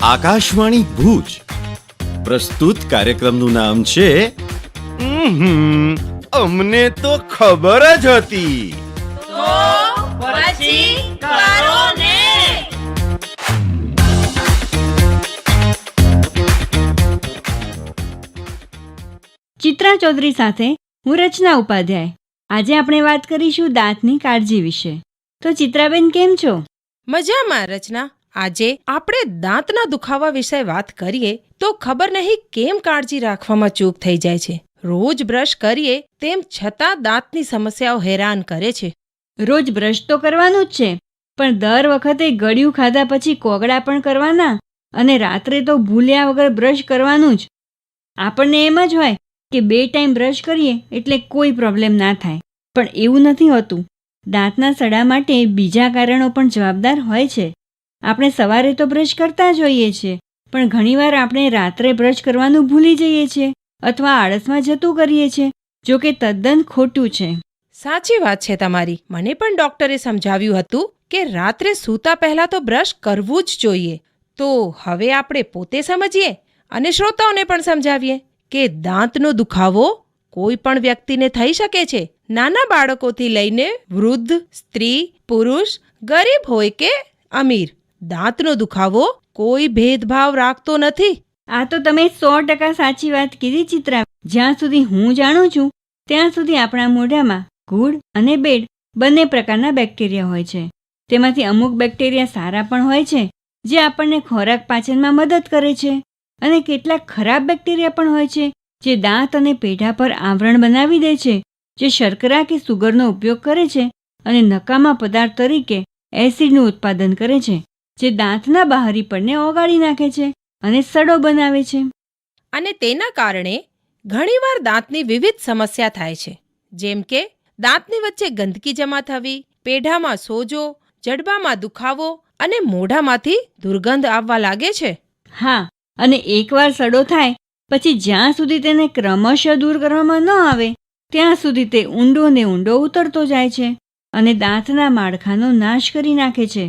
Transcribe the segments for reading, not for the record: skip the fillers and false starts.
આકાશવાણી ભુજ પ્રસ્તુત કાર્યક્રમનું નામ છે અમને તો ખબર જ હતી. ચિત્રા ચૌધરી સાથે હું રચના ઉપાધ્યાય. આજે આપણે વાત કરીશું દાંતની કાળજી વિશે. તો ચિત્રાબેન કેમ છો? મજામાં રચના. આજે આપણે દાંતના દુખાવા વિશે વાત કરીએ તો ખબર નહીં કેમ કાળજી રાખવામાં ચૂક થઈ જાય છે. રોજ બ્રશ કરીએ તેમ છતાં દાંતની સમસ્યાઓ હેરાન કરે છે. રોજ બ્રશ તો કરવાનું જ છે, પણ દર વખતે ગળ્યું ખાધા પછી કોગળા પણ કરવાના અને રાત્રે તો ભૂલ્યા વગર બ્રશ કરવાનું જ. આપણને એમ જ હોય કે 2 ટાઈમ બ્રશ કરીએ એટલે કોઈ પ્રોબ્લેમ ના થાય, પણ એવું નથી હોતું. દાંતના સડા માટે બીજા કારણો પણ જવાબદાર હોય છે. આપણે સવારે તો બ્રશ કરતા જ હોઈએ છીએ, પણ ઘણીવાર આપણે રાત્રે બ્રશ કરવાનું ભૂલી જઈએ છીએ અથવા આળસમાં જતું કરીએ છીએ, જો કે તદ્દન ખોટું છે. સાચી વાત છે તમારી. મને પણ ડૉક્ટરે સમજાવ્યું હતું કે રાત્રે સૂતા પહેલા તો બ્રશ કરવું જ જોઈએ. તો હવે આપણે પોતે સમજીએ અને શ્રોતાઓને પણ સમજાવીએ કે દાંતનો દુખાવો કોઈ પણ વ્યક્તિને થઈ શકે છે. નાના બાળકોથી લઈને વૃદ્ધ, સ્ત્રી, પુરુષ, ગરીબ હોય કે અમીર, દાંતનો દુખાવો કોઈ ભેદભાવ રાખતો નથી. આ તો તમે 100% સાચી વાત કીધી ચિત્રા. જ્યાં સુધી હું જાણું છું ત્યાં સુધી આપણા મોઢામાં ગુડ અને બેડ બંને પ્રકારના બેક્ટેરિયા હોય છે. તેમાંથી અમુક બેક્ટેરિયા સારા પણ હોય છે, જે આપણને ખોરાક પાચનમાં મદદ કરે છે, અને કેટલાક ખરાબ બેક્ટેરિયા પણ હોય છે, જે દાંત અને પેઢા પર આવરણ બનાવી દે છે, જે શર્કરા કે સુગરનો ઉપયોગ કરે છે અને નકામા પદાર્થ તરીકે એસિડનું ઉત્પાદન કરે છે, જે દાંતના બહારી પડને ઓગાળી નાખે છે અને સડો બનાવે છે. અને તેના કારણે ઘણીવાર દાંતની વિવિધ સમસ્યા થાય છે, જેમ કે દાંતની વચ્ચે ગંદકી જમા થવી, પેઢામાં સોજો, જડબામાં દુખાવો અને મોઢામાંથી દુર્ગંધ આવવા લાગે છે. હા, અને એકવાર સડો થાય પછી જ્યાં સુધી તેને ક્રમશઃ દૂર કરવામાં ન આવે ત્યાં સુધી તે ઊંડો ને ઊંડો ઉતરતો જાય છે અને દાંતના માળખાનો નાશ કરી નાખે છે.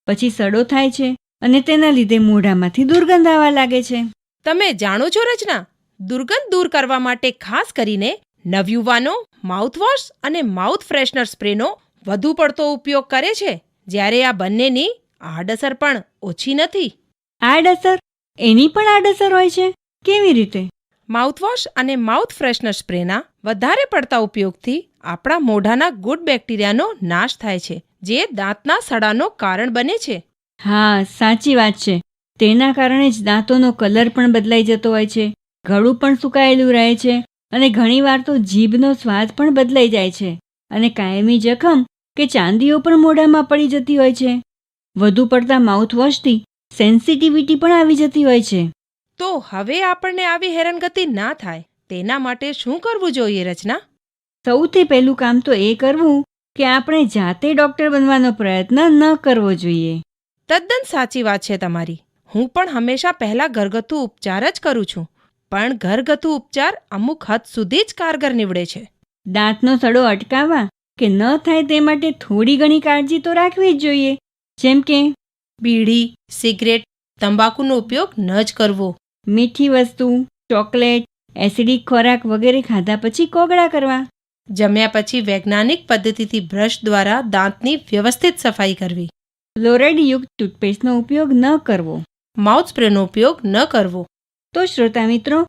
પછી સડો થાય છે અને તેના લીધે મોઢામાંથી દુર્ગંધ આવવા લાગે છે. તમે જાણો છો રચના, દુર્ગંધ દૂર કરવા માટે ખાસ કરીને નવયુવાનો માઉથવોશ અને માઉથ ફ્રેશનર સ્પ્રેનો વધુ પડતો ઉપયોગ કરે છે, જ્યારે આ બંનેની આડઅસર પણ ઓછી નથી. આડઅસર? એની પણ આડઅસર હોય છે? કેવી રીતે? માઉથવોશ અને માઉથ ફ્રેશનર સ્પ્રેના વધારે પડતા ઉપયોગથી આપણા મોઢાના ગુડ બેક્ટેરિયાનો નાશ થાય છે, જે દાંતના સડાનો કારણ બને છે. હા, સાચી વાત છે. તેના કારણે જ દાંતોનો કલર પણ બદલાઈ જતો હોય છે, ગળું પણ સુકાયેલું રહે છે અને ઘણીવાર તો જીભનો સ્વાદ પણ બદલાઈ જાય છે અને કાયમી જખમ કે ચાંદીઓ પણ મોઢામાં પડી જતી હોય છે. વધુ પડતા માઉથવોશથી સેન્સિટિવિટી પણ આવી જતી હોય છે. તો હવે આપણને આવી હેરાનગતિ ના થાય તેના માટે શું કરવું જોઈએ રચના? સૌથી પહેલું કામ તો એ કરવું કે આપણે જાતે ડૉક્ટર બનવાનો પ્રયત્ન ન કરવો જોઈએ. તદ્દન સાચી વાત છે તમારી. હું પણ હંમેશા પહેલા ઘરગથ્થુ ઉપચાર જ કરું છું, પણ ઘરગથ્થુ ઉપચાર અમુક હદ સુધી જ કારગર નીવડે છે. દાંતનો સડો અટકાવવા કે ન થાય તે માટે થોડી ઘણી કાળજી તો રાખવી જ જોઈએ, જેમ કે બીડી, સિગરેટ, તંબાકુનો ઉપયોગ ન જ કરવો, મીઠી વસ્તુ, ચોકલેટ, એસિડિક ખોરાક વગેરે ખાધા પછી કોગળા કરવા, જમ્યા પછી વૈજ્ઞાનિક પદ્ધતિથી બ્રશ દ્વારા દાંતની વ્યવસ્થિત સફાઈ કરવી, ફ્લોરાઇડયુક્ત ટૂથપેસ્ટનો ઉપયોગ ન કરવો, માઉથ સ્પ્રેનો ઉપયોગ ન કરવો. તો શ્રોતા મિત્રો,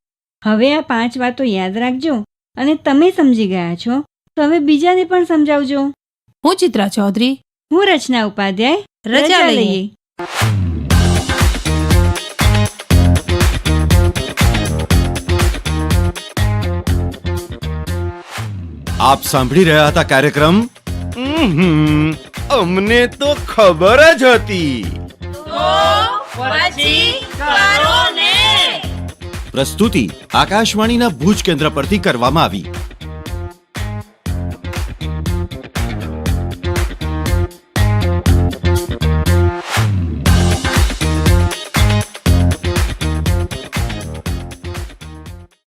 હવે આ 5 વાતો યાદ રાખજો અને તમે સમજી ગયા છો તો હવે બીજાને પણ સમજાવજો. હું ચિત્રા ચૌધરી. હું રચના ઉપાધ્યાય. રજા લઈએ. આપ સાંભળી રહ્યા હતા કાર્યક્રમ અમને તો ખબર જ હતી. પ્રસ્તુતિ આકાશવાણીના ભુજ કેન્દ્ર પરથી કરવામાં આવી.